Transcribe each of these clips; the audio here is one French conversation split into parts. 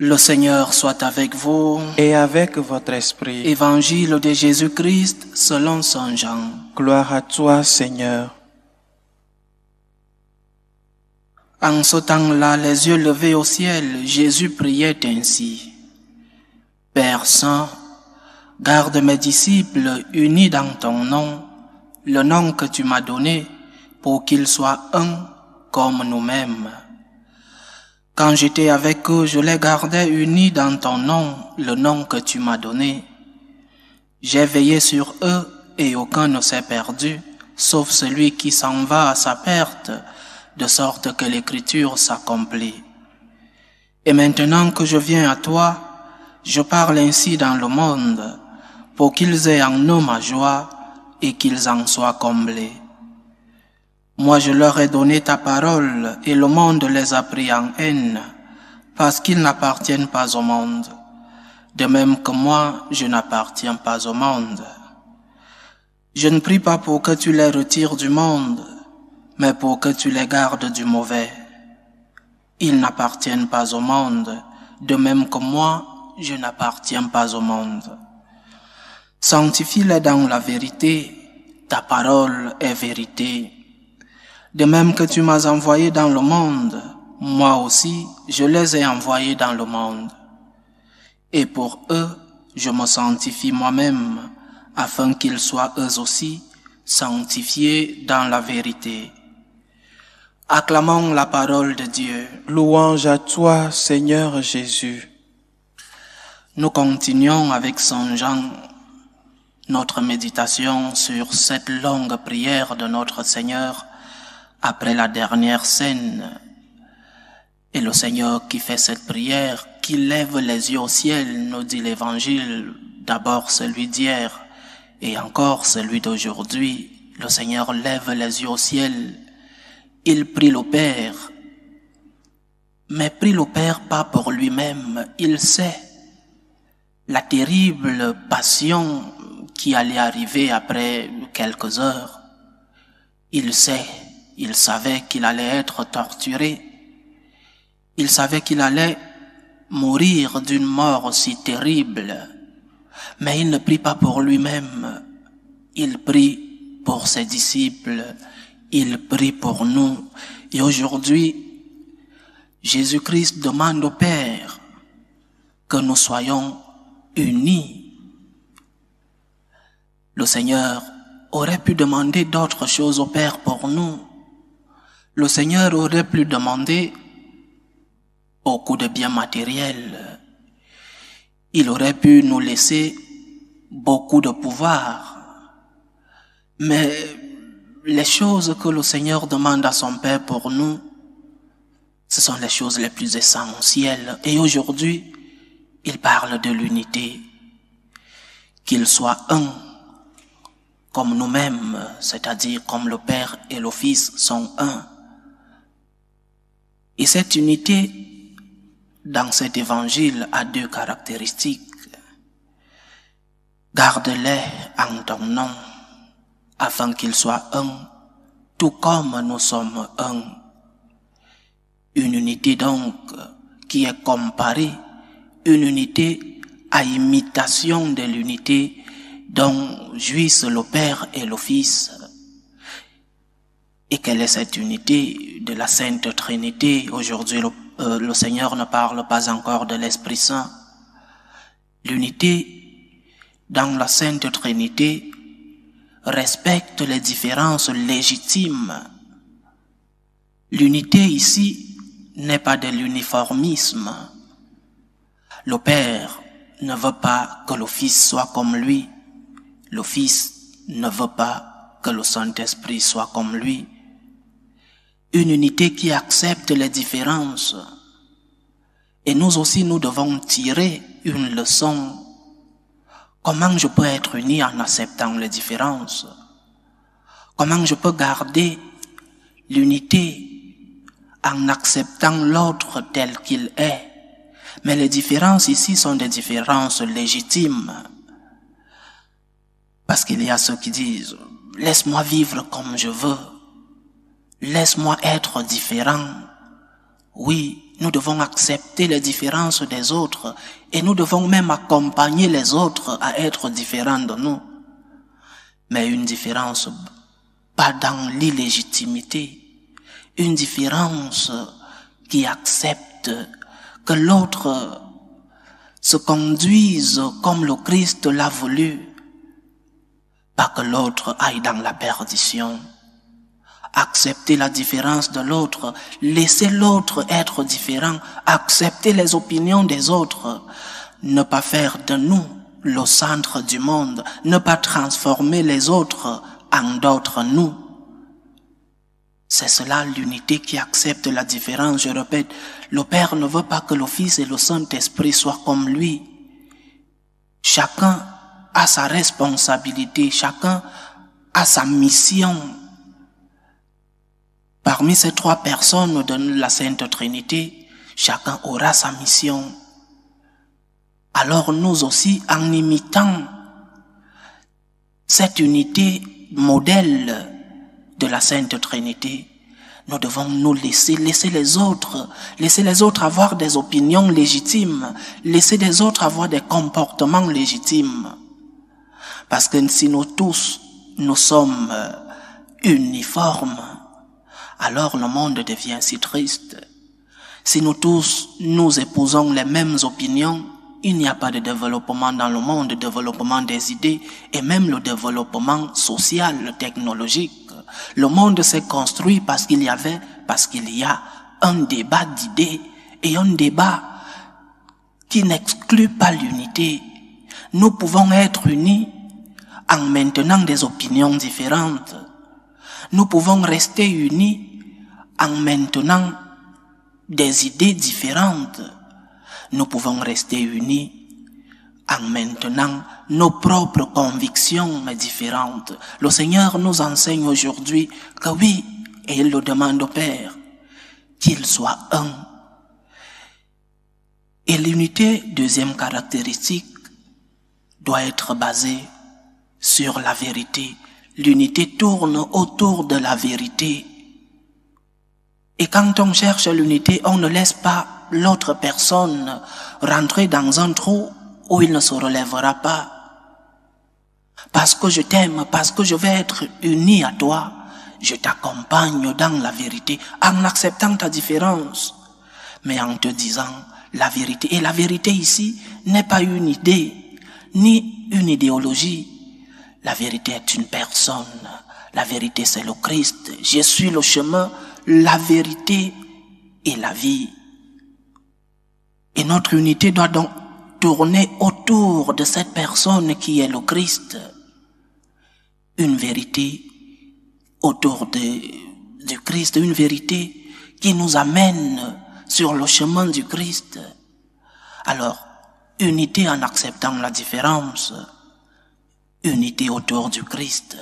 Le Seigneur soit avec vous. Et avec votre esprit. Évangile de Jésus-Christ selon saint Jean. Gloire à toi, Seigneur. En ce temps-là, les yeux levés au ciel, Jésus priait ainsi. Père Saint, garde mes disciples unis dans ton nom, le nom que tu m'as donné, pour qu'ils soient un comme nous-mêmes. Quand j'étais avec eux, je les gardais unis dans ton nom, le nom que tu m'as donné. J'ai veillé sur eux et aucun ne s'est perdu, sauf celui qui s'en va à sa perte, de sorte que l'écriture s'accomplit. Et maintenant que je viens à toi, je parle ainsi dans le monde, pour qu'ils aient en eux ma joie et qu'ils en soient comblés. Moi je leur ai donné ta parole et le monde les a pris en haine, parce qu'ils n'appartiennent pas au monde, de même que moi je n'appartiens pas au monde. Je ne prie pas pour que tu les retires du monde, mais pour que tu les gardes du mauvais. Ils n'appartiennent pas au monde, de même que moi je n'appartiens pas au monde. Sanctifie-les dans la vérité, ta parole est vérité. De même que tu m'as envoyé dans le monde, moi aussi je les ai envoyés dans le monde. Et pour eux, je me sanctifie moi-même, afin qu'ils soient eux aussi sanctifiés dans la vérité. Acclamons la parole de Dieu. Louange à toi, Seigneur Jésus. Nous continuons avec saint Jean notre méditation sur cette longue prière de notre Seigneur après la dernière scène. Et le Seigneur qui fait cette prière, qui lève les yeux au ciel, nous dit l'Évangile, d'abord celui d'hier et encore celui d'aujourd'hui. Le Seigneur lève les yeux au ciel. Il prie le Père, mais prie le Père pas pour lui-même. Il sait la terrible passion qui allait arriver après quelques heures. Il savait qu'il allait être torturé. Il savait qu'il allait mourir d'une mort aussi terrible. Mais il ne prie pas pour lui-même. Il prie pour ses disciples. Il prie pour nous. Et aujourd'hui, Jésus-Christ demande au Père que nous soyons unis. Le Seigneur aurait pu demander d'autres choses au Père pour nous. Le Seigneur aurait pu demander beaucoup de biens matériels. Il aurait pu nous laisser beaucoup de pouvoir. Mais les choses que le Seigneur demande à son Père pour nous, ce sont les choses les plus essentielles. Et aujourd'hui, il parle de l'unité. Qu'il soit un, comme nous-mêmes, c'est-à-dire comme le Père et le Fils sont un. Et cette unité, dans cet évangile, a deux caractéristiques. Garde-les en ton nom, afin qu'ils soient un, tout comme nous sommes un. Une unité donc qui est comparée, une unité à imitation de l'unité dont jouissent le Père et le Fils. Et quelle est cette unité de la Sainte Trinité? Aujourd'hui, le Seigneur ne parle pas encore de l'Esprit Saint. L'unité dans la Sainte Trinité respecte les différences légitimes. L'unité ici n'est pas de l'uniformisme. Le Père ne veut pas que le Fils soit comme lui. Le Fils ne veut pas que le Saint-Esprit soit comme lui. Une unité qui accepte les différences. Et nous aussi, nous devons tirer une leçon. Comment je peux être uni en acceptant les différences? Comment je peux garder l'unité en acceptant l'autre tel qu'il est? Mais les différences ici sont des différences légitimes. Parce qu'il y a ceux qui disent, laisse-moi vivre comme je veux. Laisse-moi être différent. Oui, nous devons accepter les différences des autres et nous devons même accompagner les autres à être différents de nous. Mais une différence pas dans l'illégitimité, une différence qui accepte que l'autre se conduise comme le Christ l'a voulu, pas que l'autre aille dans la perdition. Accepter la différence de l'autre, laisser l'autre être différent, accepter les opinions des autres, ne pas faire de nous le centre du monde, ne pas transformer les autres en d'autres nous. C'est cela l'unité qui accepte la différence. Je répète, le Père ne veut pas que le Fils et le Saint-Esprit soient comme lui. Chacun a sa responsabilité, chacun a sa mission. Parmi ces trois personnes de la Sainte Trinité, chacun aura sa mission. Alors nous aussi, en imitant cette unité modèle de la Sainte Trinité, nous devons nous laisser les autres avoir des opinions légitimes, laisser les autres avoir des comportements légitimes. Parce que si nous tous, nous sommes uniformes, alors le monde devient si triste. Si nous tous, nous épousons les mêmes opinions, il n'y a pas de développement dans le monde, de développement des idées et même le développement social, technologique. Le monde s'est construit parce qu'il y a un débat d'idées et un débat qui n'exclut pas l'unité. Nous pouvons être unis en maintenant des opinions différentes. Nous pouvons rester unis en maintenant des idées différentes. Nous pouvons rester unis en maintenant nos propres convictions différentes. Le Seigneur nous enseigne aujourd'hui que oui, et il le demande au Père, qu'il soit un. Et l'unité, deuxième caractéristique, doit être basée sur la vérité. L'unité tourne autour de la vérité. Et quand on cherche l'unité, on ne laisse pas l'autre personne rentrer dans un trou où il ne se relèvera pas. Parce que je t'aime, parce que je vais être uni à toi, je t'accompagne dans la vérité, en acceptant ta différence, mais en te disant la vérité. Et la vérité ici n'est pas une idée, ni une idéologie. La vérité est une personne. La vérité, c'est le Christ. Je suis le chemin, la vérité et la vie. Et notre unité doit donc tourner autour de cette personne qui est le Christ. Une vérité autour du Christ, une vérité qui nous amène sur le chemin du Christ. Alors, unité en acceptant la différence, unité autour du Christ,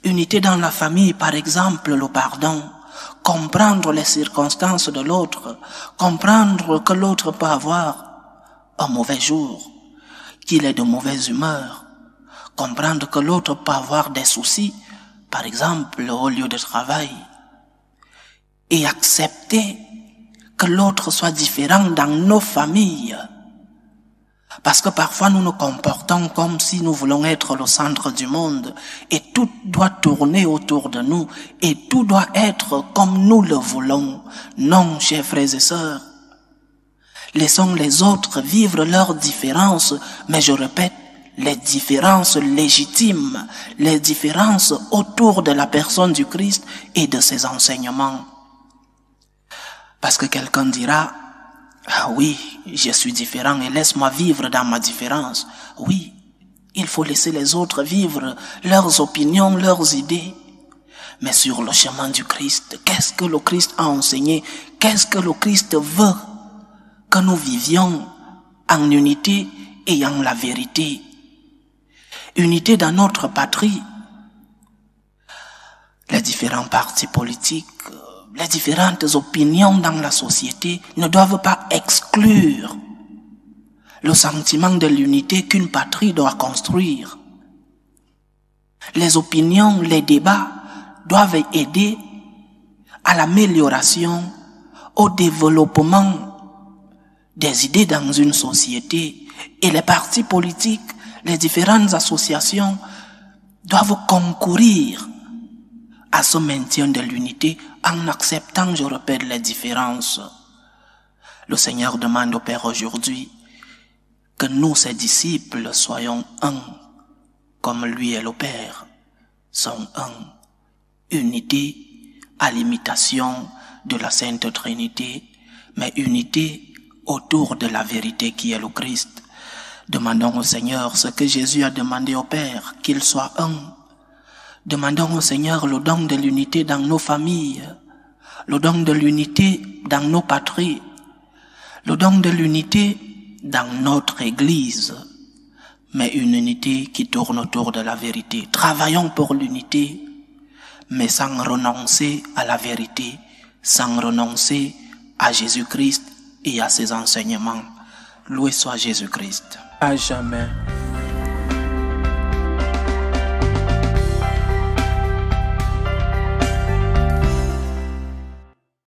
unité dans la famille, par exemple, le pardon, comprendre les circonstances de l'autre, comprendre que l'autre peut avoir un mauvais jour, qu'il est de mauvaise humeur, comprendre que l'autre peut avoir des soucis, par exemple au lieu de travail, et accepter que l'autre soit différent dans nos familles. Parce que parfois nous nous comportons comme si nous voulons être le centre du monde et tout doit tourner autour de nous et tout doit être comme nous le voulons. Non, chers frères et sœurs. Laissons les autres vivre leurs différences, mais je répète, les différences légitimes, les différences autour de la personne du Christ et de ses enseignements. Parce que quelqu'un dira, ah oui, je suis différent et laisse-moi vivre dans ma différence. Oui, il faut laisser les autres vivre leurs opinions, leurs idées. Mais sur le chemin du Christ, qu'est-ce que le Christ a enseigné? Qu'est-ce que le Christ veut? Que nous vivions en unité et en la vérité. Unité dans notre patrie. Les différents partis politiques, les différentes opinions dans la société ne doivent pas exclure le sentiment de l'unité qu'une patrie doit construire. Les opinions, les débats doivent aider à l'amélioration, au développement des idées dans une société et les partis politiques, les différentes associations doivent concourir à ce maintien de l'unité en acceptant, je répète, les différences. Le Seigneur demande au Père aujourd'hui que nous, ses disciples, soyons un, comme lui et le Père sont un. Unité à l'imitation de la Sainte Trinité, mais unité autour de la vérité qui est le Christ. Demandons au Seigneur ce que Jésus a demandé au Père, qu'il soit un. Demandons au Seigneur le don de l'unité dans nos familles, le don de l'unité dans nos patries, le don de l'unité dans notre Église, mais une unité qui tourne autour de la vérité. Travaillons pour l'unité, mais sans renoncer à la vérité, sans renoncer à Jésus-Christ et à ses enseignements. Loué soit Jésus-Christ. À jamais.